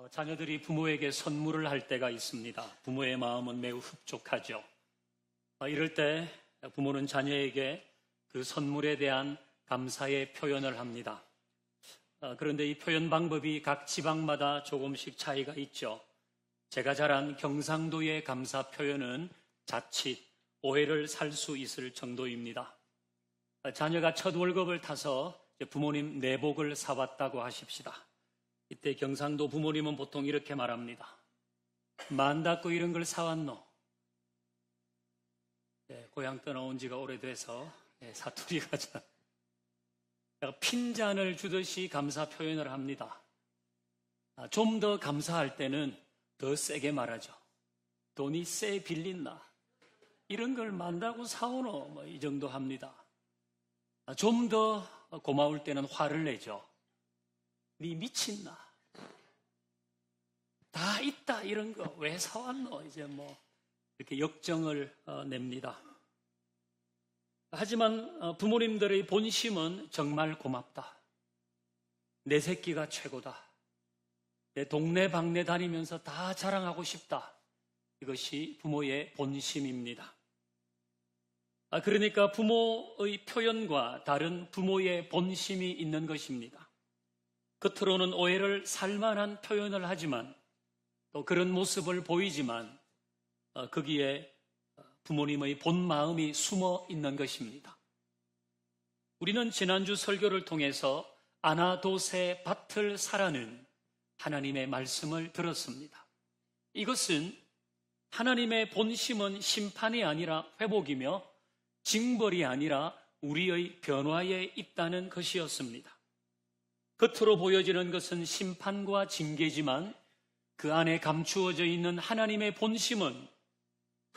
자녀들이 부모에게 선물을 할 때가 있습니다. 부모의 마음은 매우 흡족하죠. 이럴 때 부모는 자녀에게 그 선물에 대한 감사의 표현을 합니다. 그런데 이 표현 방법이 각 지방마다 조금씩 차이가 있죠. 제가 자란 경상도의 감사 표현은 자칫 오해를 살 수 있을 정도입니다. 자녀가 첫 월급을 타서 부모님 내복을 사왔다고 하십시다. 이때 경상도 부모님은 보통 이렇게 말합니다. 만다고 이런 걸 사왔노? 고향 떠나온 지가 오래돼서 사투리가 핀잔을 주듯이 감사 표현을 합니다. 좀 더 감사할 때는 더 세게 말하죠. 돈이 세 빌린나? 이런 걸 만다고 사오노? 이 정도 합니다. 좀 더 고마울 때는 화를 내죠. 니 미친나? 다 있다 이런 거 왜 사왔노? 이제 이렇게 역정을 냅니다. 하지만 부모님들의 본심은 정말 고맙다. 내 새끼가 최고다. 내 동네 방네 다니면서 다 자랑하고 싶다. 이것이 부모의 본심입니다. 그러니까 부모의 표현과 다른 부모의 본심이 있는 것입니다. 겉으로는 오해를 살만한 표현을 하지만 또 그런 모습을 보이지만 거기에 부모님의 본 마음이 숨어 있는 것입니다. 우리는 지난주 설교를 통해서 아나돗의 밭을 사라는 하나님의 말씀을 들었습니다. 이것은 하나님의 본심은 심판이 아니라 회복이며 징벌이 아니라 우리의 변화에 있다는 것이었습니다. 겉으로 보여지는 것은 심판과 징계지만 그 안에 감추어져 있는 하나님의 본심은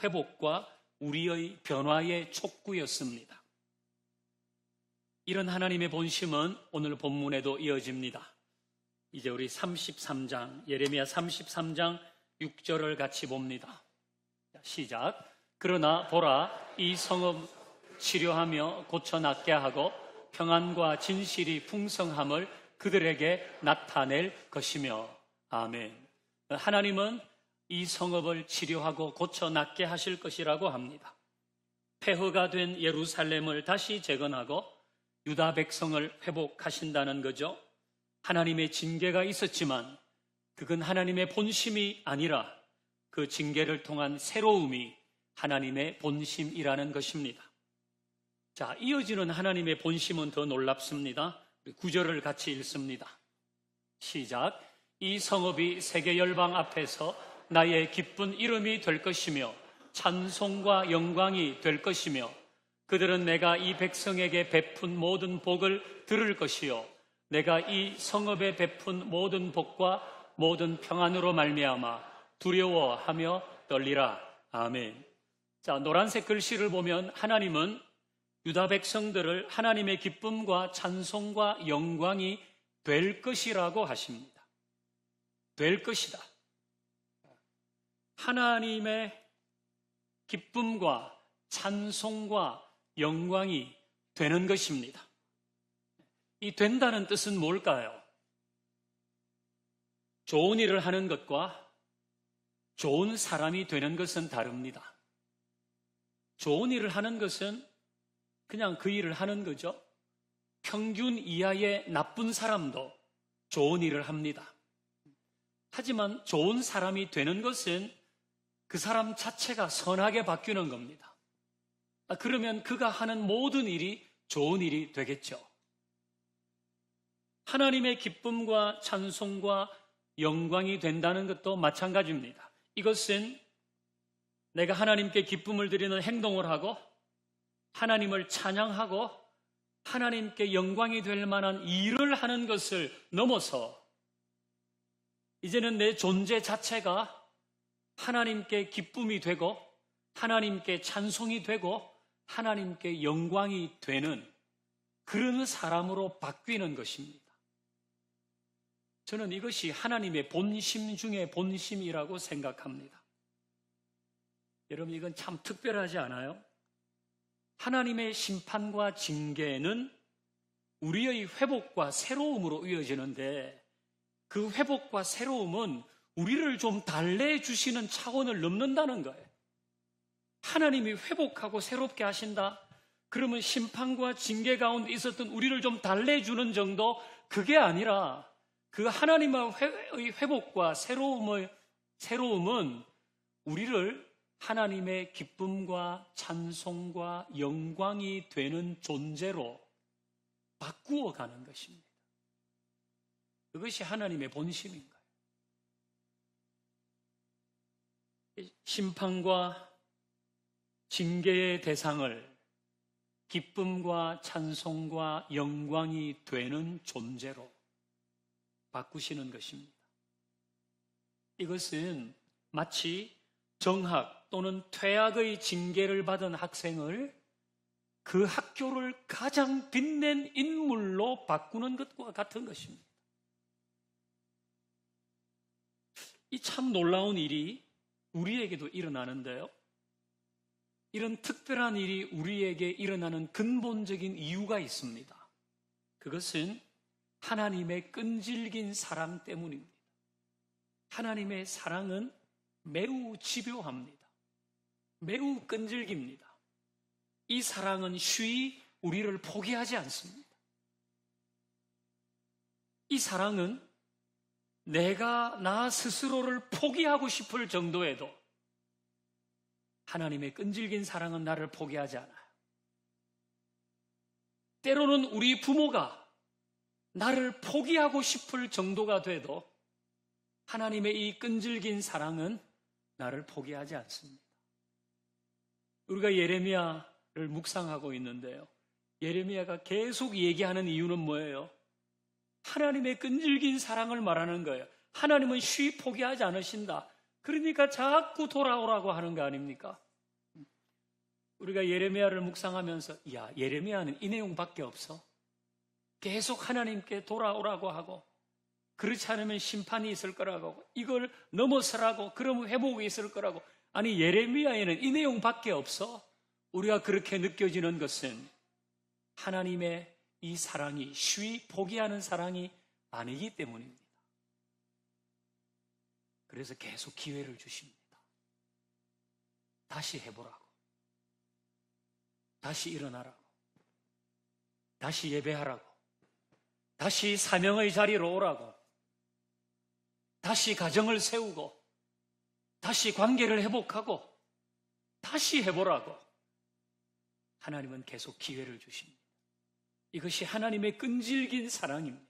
회복과 우리의 변화의 촉구였습니다. 이런 하나님의 본심은 오늘 본문에도 이어집니다. 이제 우리 33장, 예레미야 33장 6절을 같이 봅니다. 시작. 그러나 보라, 이 성읍 치료하며 고쳐 낫게 하고 평안과 진실이 풍성함을 그들에게 나타낼 것이며. 아멘. 하나님은 이 성읍을 치료하고 고쳐 낫게 하실 것이라고 합니다. 폐허가 된 예루살렘을 다시 재건하고 유다 백성을 회복하신다는 거죠. 하나님의 징계가 있었지만 그건 하나님의 본심이 아니라 그 징계를 통한 새로움이 하나님의 본심이라는 것입니다. 자, 이어지는 하나님의 본심은 더 놀랍습니다. 9절을 같이 읽습니다. 시작. 이 성읍이 세계 열방 앞에서 나의 기쁜 이름이 될 것이며 찬송과 영광이 될 것이며 그들은 내가 이 백성에게 베푼 모든 복을 들을 것이요 내가 이 성읍에 베푼 모든 복과 모든 평안으로 말미암아 두려워하며 떨리라. 아멘. 자, 노란색 글씨를 보면 하나님은 유다 백성들을 하나님의 기쁨과 찬송과 영광이 될 것이라고 하십니다. 될 것이다. 하나님의 기쁨과 찬송과 영광이 되는 것입니다. 이 된다는 뜻은 뭘까요? 좋은 일을 하는 것과 좋은 사람이 되는 것은 다릅니다. 좋은 일을 하는 것은 그냥 그 일을 하는 거죠. 평균 이하의 나쁜 사람도 좋은 일을 합니다. 하지만 좋은 사람이 되는 것은 그 사람 자체가 선하게 바뀌는 겁니다. 그러면 그가 하는 모든 일이 좋은 일이 되겠죠. 하나님의 기쁨과 찬송과 영광이 된다는 것도 마찬가지입니다. 이것은 내가 하나님께 기쁨을 드리는 행동을 하고 하나님을 찬양하고 하나님께 영광이 될 만한 일을 하는 것을 넘어서 이제는 내 존재 자체가 하나님께 기쁨이 되고 하나님께 찬송이 되고 하나님께 영광이 되는 그런 사람으로 바뀌는 것입니다. 저는 이것이 하나님의 본심 중에 본심이라고 생각합니다. 여러분, 이건 참 특별하지 않아요? 하나님의 심판과 징계는 우리의 회복과 새로움으로 이어지는데 그 회복과 새로움은 우리를 좀 달래주시는 차원을 넘는다는 거예요. 하나님이 회복하고 새롭게 하신다? 그러면 심판과 징계 가운데 있었던 우리를 좀 달래주는 정도? 그게 아니라 그 하나님의 회복과 새로움은 우리를 하나님의 기쁨과 찬송과 영광이 되는 존재로 바꾸어 가는 것입니다. 그것이 하나님의 본심인 거예요. 심판과 징계의 대상을 기쁨과 찬송과 영광이 되는 존재로 바꾸시는 것입니다. 이것은 마치 정학 또는 퇴학의 징계를 받은 학생을 그 학교를 가장 빛낸 인물로 바꾸는 것과 같은 것입니다. 이 참 놀라운 일이 우리에게도 일어나는데요. 이런 특별한 일이 우리에게 일어나는 근본적인 이유가 있습니다. 그것은 하나님의 끈질긴 사랑 때문입니다. 하나님의 사랑은 매우 집요합니다. 매우 끈질깁니다. 이 사랑은 쉬이 우리를 포기하지 않습니다. 이 사랑은 내가 나 스스로를 포기하고 싶을 정도에도 하나님의 끈질긴 사랑은 나를 포기하지 않아요. 때로는 우리 부모가 나를 포기하고 싶을 정도가 돼도 하나님의 이 끈질긴 사랑은 나를 포기하지 않습니다. 우리가 예레미야를 묵상하고 있는데요. 예레미야가 계속 얘기하는 이유는 뭐예요? 하나님의 끈질긴 사랑을 말하는 거예요. 하나님은 쉬이 포기하지 않으신다. 그러니까 자꾸 돌아오라고 하는 거 아닙니까? 우리가 예레미야를 묵상하면서 예레미야는 이 내용밖에 없어. 계속 하나님께 돌아오라고 하고 그렇지 않으면 심판이 있을 거라고 이걸 넘어서라고 그러면 회복이 있을 거라고 아니 예레미야에는 이 내용밖에 없어. 우리가 그렇게 느껴지는 것은 하나님의 이 사랑이 쉬이 포기하는 사랑이 아니기 때문입니다. 그래서 계속 기회를 주십니다. 다시 해보라고. 다시 일어나라고. 다시 예배하라고. 다시 사명의 자리로 오라고. 다시 가정을 세우고 다시 관계를 회복하고 다시 해보라고. 하나님은 계속 기회를 주십니다. 이것이 하나님의 끈질긴 사랑입니다.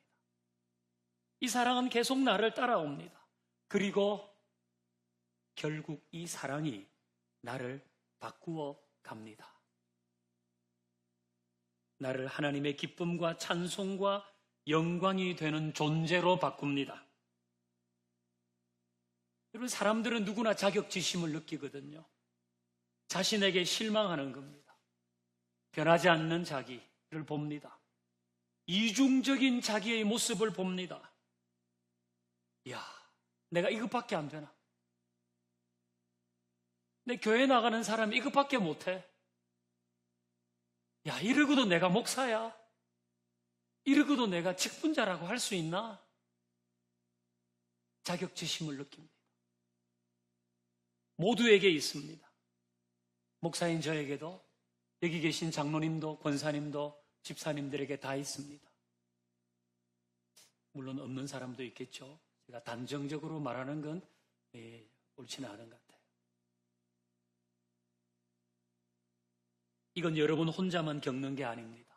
이 사랑은 계속 나를 따라옵니다. 그리고 결국 이 사랑이 나를 바꾸어 갑니다. 나를 하나님의 기쁨과 찬송과 영광이 되는 존재로 바꿉니다. 여러분, 사람들은 누구나 자격지심을 느끼거든요. 자신에게 실망하는 겁니다. 변하지 않는 자기를 봅니다. 이중적인 자기의 모습을 봅니다. 내가 이것밖에 안 되나? 내 교회 나가는 사람이 이것밖에 못해? 이러고도 내가 목사야? 이러고도 내가 직분자라고 할 수 있나? 자격지심을 느낍니다. 모두에게 있습니다. 목사인 저에게도 여기 계신 장로님도 권사님도 집사님들에게 다 있습니다. 물론 없는 사람도 있겠죠. 제가 단정적으로 말하는 건 옳지는 않은 것 같아요. 이건 여러분 혼자만 겪는 게 아닙니다.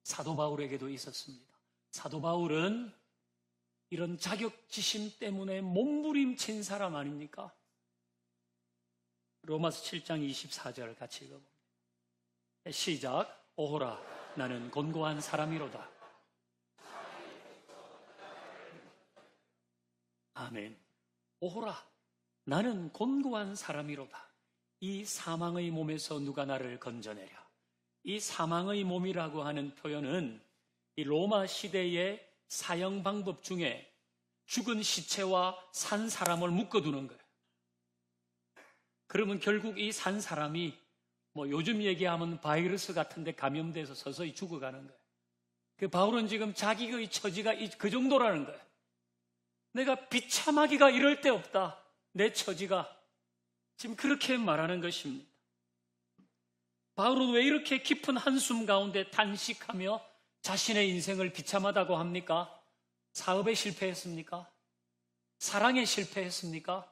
사도 바울에게도 있었습니다. 사도 바울은 이런 자격지심 때문에 몸부림친 사람 아닙니까? 로마서 7장 24절 같이 읽어봅니다. 시작. 오호라 나는 곤고한 사람이로다. 아멘. 오호라 나는 곤고한 사람이로다. 이 사망의 몸에서 누가 나를 건져내랴. 이 사망의 몸이라고 하는 표현은 이 로마 시대의 사형 방법 중에 죽은 시체와 산 사람을 묶어두는 거예요. 그러면 결국 이 산 사람이 요즘 얘기하면 바이러스 같은 데 감염돼서 서서히 죽어가는 거예요. 그 바울은 지금 자기의 처지가 그 정도라는 거예요. 내가 비참하기가 이럴 데 없다. 내 처지가. 지금 그렇게 말하는 것입니다. 바울은 왜 이렇게 깊은 한숨 가운데 단식하며 자신의 인생을 비참하다고 합니까? 사업에 실패했습니까? 사랑에 실패했습니까?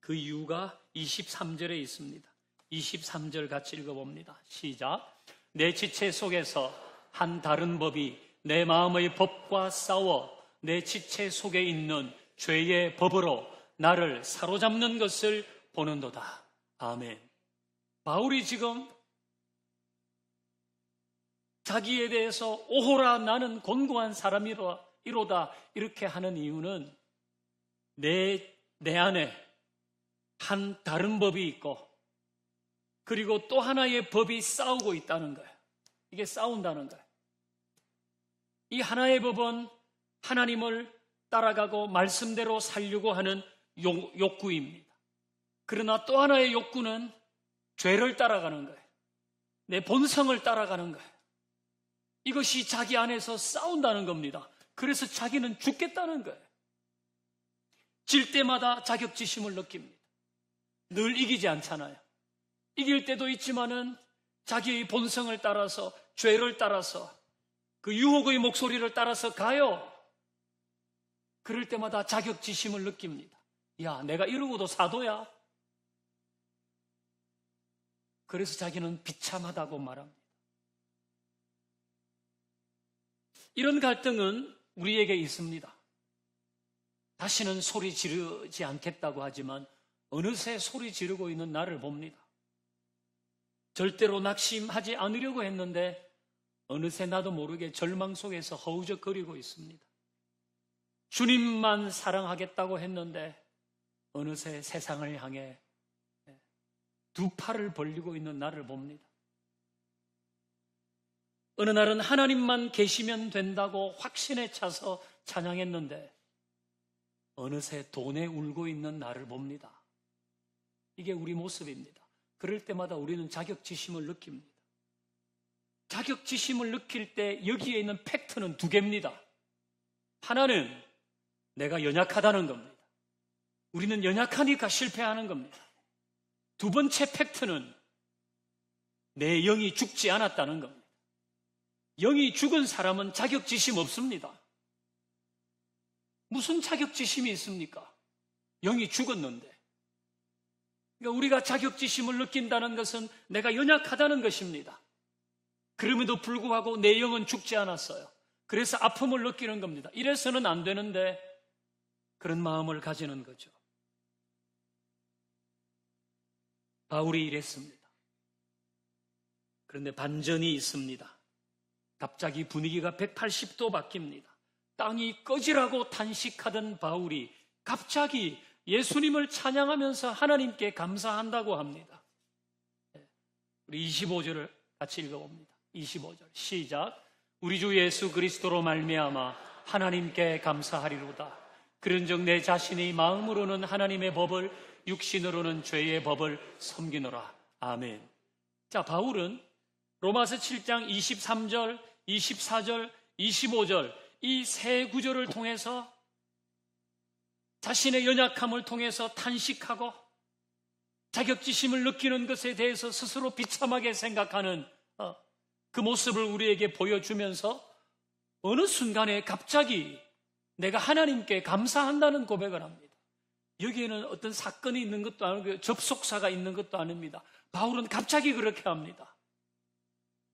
그 이유가 23절에 있습니다. 23절 같이 읽어봅니다. 시작. 내 지체 속에서 한 다른 법이 내 마음의 법과 싸워 내 지체 속에 있는 죄의 법으로 나를 사로잡는 것을 보는도다. 아멘. 바울이 지금 자기에 대해서 오호라 나는 곤고한 사람이로다 이렇게 하는 이유는 내 안에 한 다른 법이 있고 그리고 또 하나의 법이 싸우고 있다는 거예요. 이게 싸운다는 거예요. 이 하나의 법은 하나님을 따라가고 말씀대로 살려고 하는 욕구입니다. 그러나 또 하나의 욕구는 죄를 따라가는 거예요. 내 본성을 따라가는 거예요. 이것이 자기 안에서 싸운다는 겁니다. 그래서 자기는 죽겠다는 거예요. 질 때마다 자격지심을 느낍니다. 늘 이기지 않잖아요. 이길 때도 있지만은 자기의 본성을 따라서 죄를 따라서 그 유혹의 목소리를 따라서 가요. 그럴 때마다 자격지심을 느낍니다. 야, 내가 이러고도 사도야. 그래서 자기는 비참하다고 말합니다. 이런 갈등은 우리에게 있습니다. 다시는 소리 지르지 않겠다고 하지만 어느새 소리 지르고 있는 나를 봅니다. 절대로 낙심하지 않으려고 했는데 어느새 나도 모르게 절망 속에서 허우적거리고 있습니다. 주님만 사랑하겠다고 했는데 어느새 세상을 향해 두 팔을 벌리고 있는 나를 봅니다. 어느 날은 하나님만 계시면 된다고 확신에 차서 찬양했는데 어느새 돈에 울고 있는 나를 봅니다. 이게 우리 모습입니다. 그럴 때마다 우리는 자격지심을 느낍니다. 자격지심을 느낄 때 여기에 있는 팩트는 두 개입니다. 하나는 내가 연약하다는 겁니다. 우리는 연약하니까 실패하는 겁니다. 두 번째 팩트는 내 영이 죽지 않았다는 겁니다. 영이 죽은 사람은 자격지심 없습니다. 무슨 자격지심이 있습니까? 영이 죽었는데. 그러니까 우리가 자격지심을 느낀다는 것은 내가 연약하다는 것입니다. 그럼에도 불구하고 내 영은 죽지 않았어요. 그래서 아픔을 느끼는 겁니다. 이래서는 안 되는데 그런 마음을 가지는 거죠. 바울이 이랬습니다. 그런데 반전이 있습니다. 갑자기 분위기가 180도 바뀝니다. 땅이 꺼지라고 탄식하던 바울이 갑자기 예수님을 찬양하면서 하나님께 감사한다고 합니다. 우리 25절을 같이 읽어봅니다. 25절 시작. 우리 주 예수 그리스도로 말미암아 하나님께 감사하리로다. 그런즉 내 자신이 마음으로는 하나님의 법을 육신으로는 죄의 법을 섬기노라. 아멘. 자, 바울은 로마서 7장 23절, 24절, 25절 이 세 구절을 통해서 자신의 연약함을 통해서 탄식하고 자격지심을 느끼는 것에 대해서 스스로 비참하게 생각하는 그 모습을 우리에게 보여주면서 어느 순간에 갑자기 내가 하나님께 감사한다는 고백을 합니다. 여기에는 어떤 사건이 있는 것도 아니고 접속사가 있는 것도 아닙니다. 바울은 갑자기 그렇게 합니다.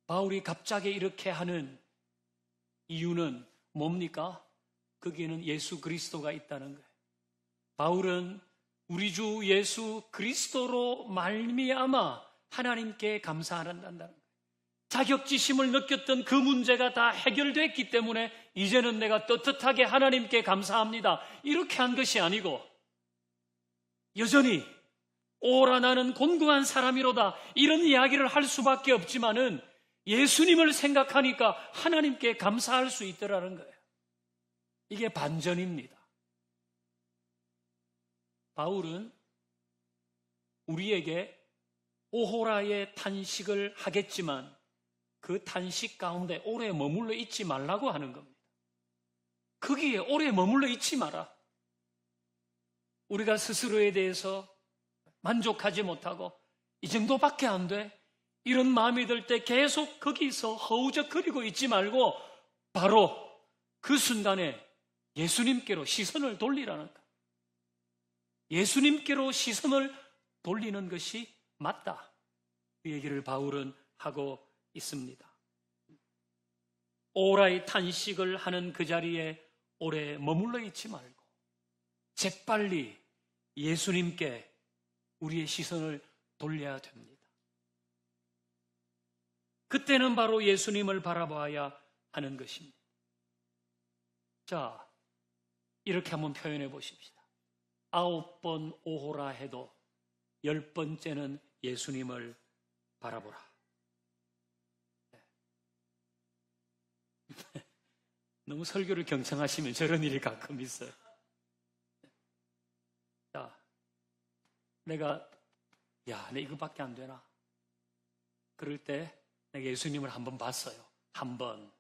바울이 갑자기 이렇게 하는 이유는 뭡니까? 거기에는 예수 그리스도가 있다는 거예요. 바울은 우리 주 예수 그리스도로 말미암아 하나님께 감사한다는 거예요. 자격지심을 느꼈던 그 문제가 다 해결됐기 때문에 이제는 내가 떳떳하게 하나님께 감사합니다. 이렇게 한 것이 아니고 여전히 오라 나는 곤고한 사람이로다 이런 이야기를 할 수밖에 없지만은 예수님을 생각하니까 하나님께 감사할 수 있더라는 거예요. 이게 반전입니다. 바울은 우리에게 오호라의 탄식을 하겠지만 그 탄식 가운데 오래 머물러 있지 말라고 하는 겁니다. 거기에 오래 머물러 있지 마라. 우리가 스스로에 대해서 만족하지 못하고 이 정도밖에 안 돼. 이런 마음이 들 때 계속 거기서 허우적거리고 있지 말고 바로 그 순간에 예수님께로 시선을 돌리라는 것. 예수님께로 시선을 돌리는 것이 맞다. 그 얘기를 바울은 하고 있습니다. 오라이 탄식을 하는 그 자리에 오래 머물러 있지 말고 재빨리 예수님께 우리의 시선을 돌려야 됩니다. 그때는 바로 예수님을 바라봐야 하는 것입니다. 자, 이렇게 한번 표현해 보십시다. 9번 오호라 해도 10번째는 예수님을 바라보라. 너무 설교를 경청하시면 저런 일이 가끔 있어요. 자, 내가 이거밖에 안 되나? 그럴 때 내가 예수님을 한번 봤어요. 한 번.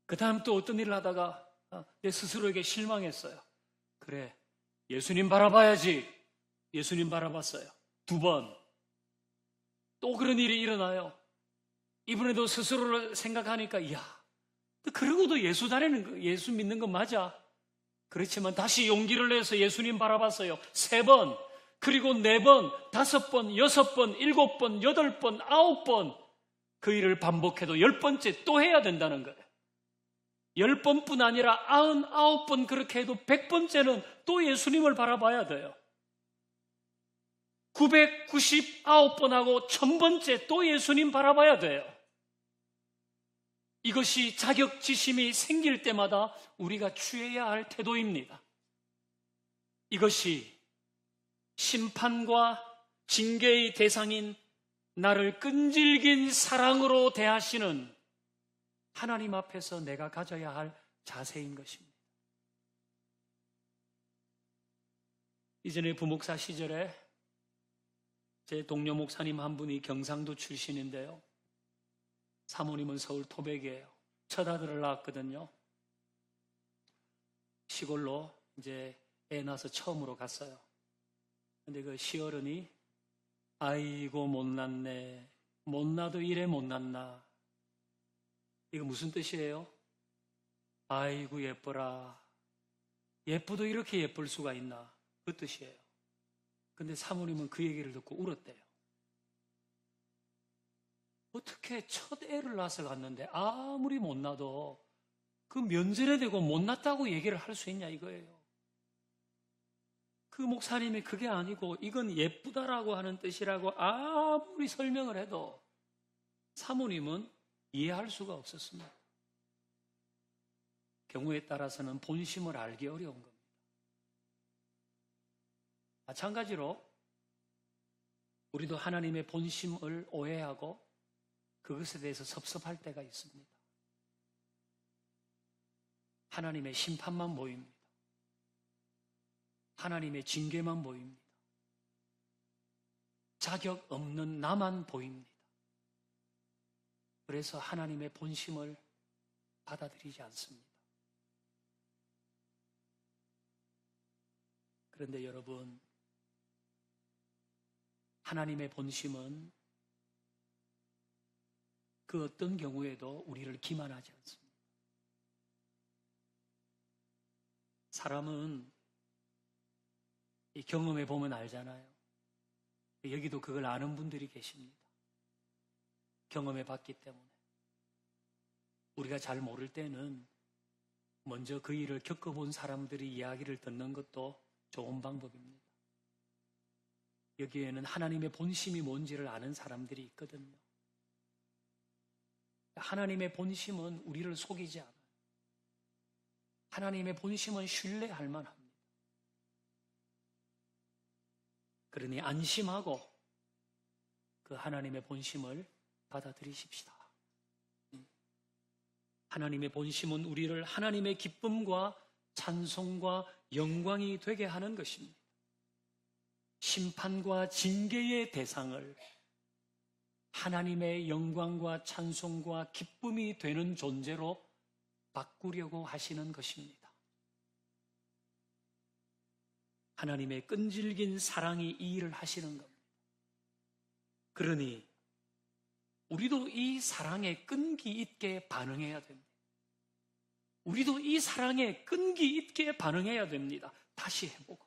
그 다음 또 어떤 일을 하다가 내 스스로에게 실망했어요. 그래, 예수님 바라봐야지. 예수님 바라봤어요. 2번. 또 그런 일이 일어나요. 이번에도 스스로를 생각하니까 그러고도 예수 믿는 건 맞아. 그렇지만 다시 용기를 내서 예수님 바라봤어요. 3번, 그리고 4번, 5번, 6번, 7번, 8번, 9번. 그 일을 반복해도 10번째 또 해야 된다는 거예요. 10번뿐 아니라 99번 그렇게 해도 100번째는 또 예수님을 바라봐야 돼요. 999번하고 1000번째 또 예수님 바라봐야 돼요. 이것이 자격지심이 생길 때마다 우리가 취해야 할 태도입니다. 이것이 심판과 징계의 대상인 나를 끈질긴 사랑으로 대하시는 하나님 앞에서 내가 가져야 할 자세인 것입니다. 이전에 부목사 시절에 제 동료 목사님 한 분이 경상도 출신인데요. 사모님은 서울 토백이에요. 첫 아들을 낳았거든요. 시골로 이제 애 낳아서 처음으로 갔어요. 근데 그 시어른이 아이고 못났네. 못나도 이래 못났나. 이거 무슨 뜻이에요? 아이고 예뻐라. 예뻐도 이렇게 예쁠 수가 있나. 그 뜻이에요. 근데 사모님은 그 얘기를 듣고 울었대요. 어떻게 첫 애를 낳아서 갔는데 아무리 못나도 그 면전에 대고 못났다고 얘기를 할 수 있냐 이거예요. 그 목사님이 그게 아니고 이건 예쁘다라고 하는 뜻이라고 아무리 설명을 해도 사모님은 이해할 수가 없었습니다. 경우에 따라서는 본심을 알기 어려운 겁니다. 마찬가지로 우리도 하나님의 본심을 오해하고 그것에 대해서 섭섭할 때가 있습니다. 하나님의 심판만 보입니다. 하나님의 징계만 보입니다. 자격 없는 나만 보입니다. 그래서 하나님의 본심을 받아들이지 않습니다. 그런데 여러분, 하나님의 본심은 그 어떤 경우에도 우리를 기만하지 않습니다. 사람은 이 경험해 보면 알잖아요. 여기도 그걸 아는 분들이 계십니다. 경험해 봤기 때문에. 우리가 잘 모를 때는 먼저 그 일을 겪어본 사람들의 이야기를 듣는 것도 좋은 방법입니다. 여기에는 하나님의 본심이 뭔지를 아는 사람들이 있거든요. 하나님의 본심은 우리를 속이지 않아요. 하나님의 본심은 신뢰할 만합니다. 그러니 안심하고 그 하나님의 본심을 받아들이십시다. 하나님의 본심은 우리를 하나님의 기쁨과 찬송과 영광이 되게 하는 것입니다. 심판과 징계의 대상을 하나님의 영광과 찬송과 기쁨이 되는 존재로 바꾸려고 하시는 것입니다. 하나님의 끈질긴 사랑이 이 일을 하시는 겁니다. 그러니 우리도 이 사랑에 끈기 있게 반응해야 됩니다. 우리도 이 사랑에 끈기 있게 반응해야 됩니다. 다시 해보고,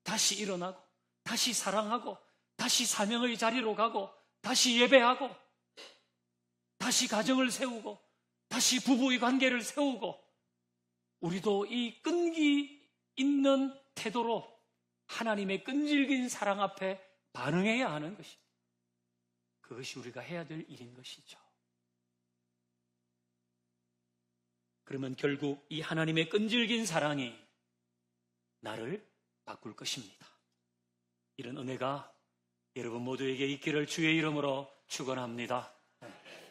다시 일어나고, 다시 사랑하고, 다시 사명의 자리로 가고, 다시 예배하고, 다시 가정을 세우고, 다시 부부의 관계를 세우고, 우리도 이 끈기 있는 태도로 하나님의 끈질긴 사랑 앞에 반응해야 하는 것입니다. 그것이 우리가 해야 될 일인 것이죠. 그러면 결국 이 하나님의 끈질긴 사랑이 나를 바꿀 것입니다. 이런 은혜가 여러분 모두에게 있기를 주의 이름으로 축원합니다.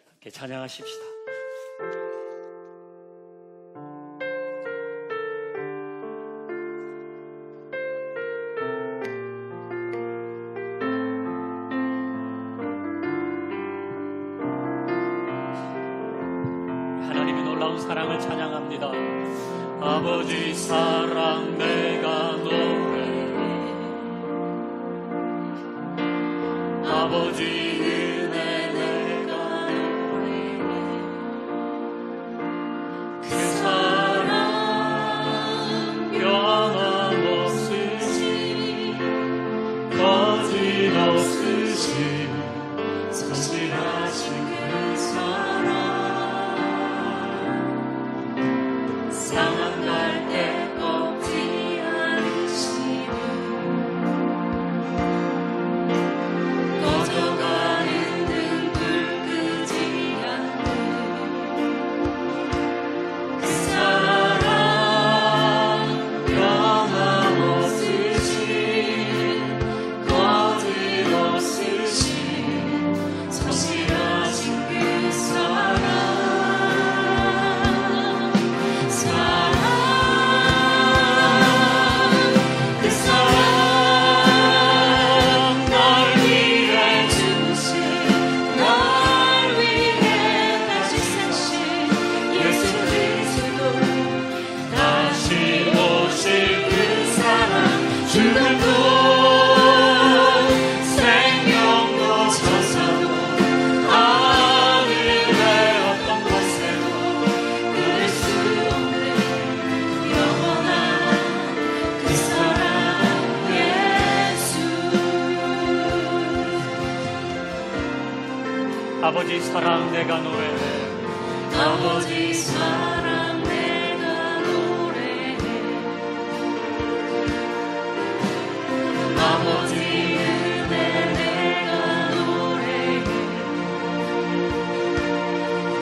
함께 찬양하십시다. 사랑을 찬양합니다. 아버지 사랑 내가 노래해, 아버지 은혜 내가 노래해, 그 사랑 변함없으시 거짓없으시 성실하신 그 사랑 상한 때 꺾지 않으시고 꺼져가는 등불 끄지 않는 그 사랑 변함없으신 거짓없으신 성실하신 그 사랑 아버지 사랑 내가 노래해, 아버지 사랑 내가 노래해, 아버지 은혜 내가 노래해,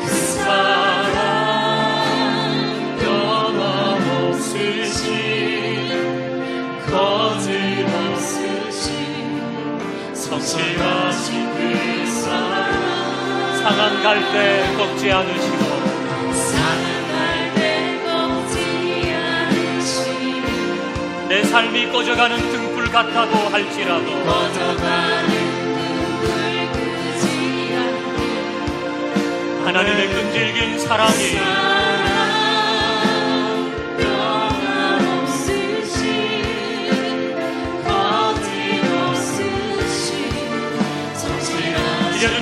그 사랑 변함없으신 거짓없으신 성실하신 그 사랑 상한 갈대 꺾지 않으시고 상한 갈대 꺾지 않으시고 내 삶이 꺼져가는 등불 같아도 할지라도 꺼져가는 등불 끄지 않는 하나님의 끈질긴 사랑이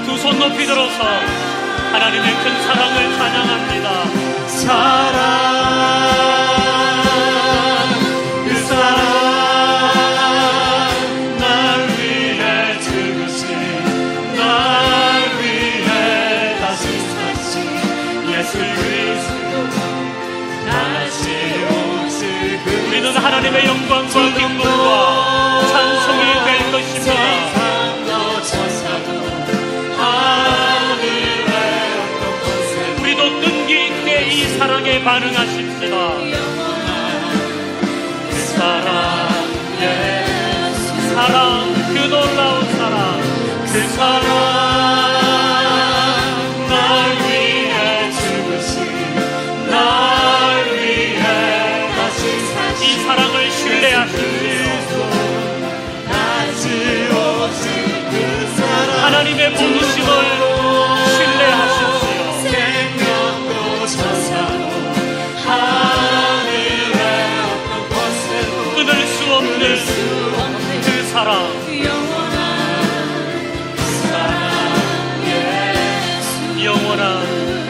두 손 높이 들어서 하나님의 큰 사랑을 찬양합니다. 사랑, 그 사랑 날 위해 죽으신, 날 위해 다시 사신 예수 그리스도 다시 오시고 우리는 하나님의 영광과 기쁨과 찬송이 될 것입니다. 우리도 끈기 있게 이 사랑에 반응하십시다. 그 사랑의 사랑, 그 놀라운 사랑, 그 사랑 날 위해 죽으신, 날 위해 다시 사신 이 사랑을 신뢰하십시오. 다시 오신 그 사랑 하나님의 부르심을 신뢰하십시오. 생명도 천사도 사랑 영원한